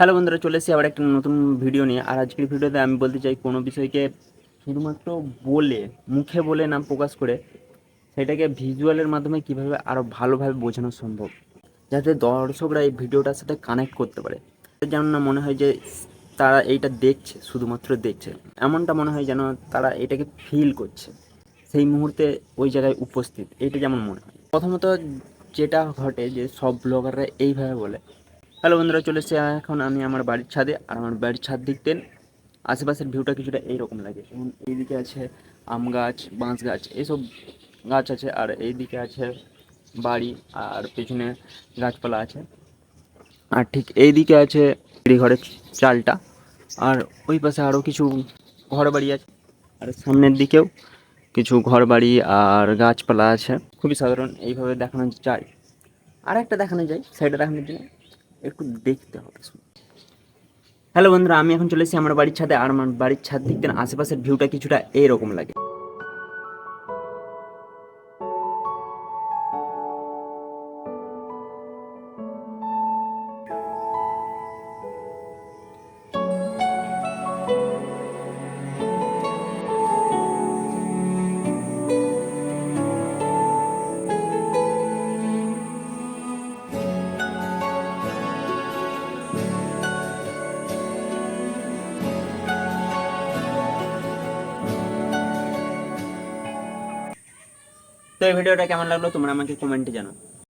Hello বন্ধুরা, চলে এসেছি আবার একটা নতুন ভিডিও নিয়ে। আর আজকের ভিডিওতে আমি বলতে চাই কোনো বিষয়কে শুধুমাত্র বলে, মুখে বলে না প্রকাশ করে সেটাকে ভিজুয়ালের মাধ্যমে কীভাবে আরও ভালোভাবে বোঝানো সম্ভব, যাতে দর্শকরা এই ভিডিওটার সাথে কানেক্ট করতে পারে। যেন না মনে হয় যে তারা এইটা দেখছে, শুধুমাত্র দেখছে, এমনটা মনে হয় যেন তারা এটাকে ফিল করছে, সেই মুহূর্তে ওই জায়গায় উপস্থিত, এইটা যেমন মনে হয়। প্রথমত যেটা ঘটে যে সব ব্লগাররা এইভাবে বলে। হ্যালো বন্ধুরা, চলে এসেছি এখন আমি আমার বাড়ির ছাদে। আর আমার বাড়ির ছাদ দেখতেন আশেপাশের ভিউটা কিছুটা এইরকম লাগে। যেমন এইদিকে আছে আম গাছ, বাঁশ গাছ, এইসব গাছ আছে। আর এইদিকে আছে বাড়ি, আর পেছনে গাছপালা আছে। আর ঠিক এইদিকে আছে ঘরের চালটা। আর ওই পাশে আরও কিছু ঘর বাড়ি আছে। আর সামনের দিকেও কিছু ঘর বাড়ি আর গাছপালা আছে। খুবই সাধারণ, এইভাবে দেখানো যায়। আর একটা দেখানো যায়, সাইডে দেখানোর জন্য একটু দেখতে হবে। হ্যালো বন্ধুরা, আমি এখন চলে এসেছি আমার বাড়ির ছাদে। আর আমার বাড়ির ছাদ দেখতেন আশেপাশের ভিউটা কিছুটা এইরকম লাগে। তো এই ভিডিওটা কেমন লাগলো তোমরা আমাকে কমেন্টে জানাও।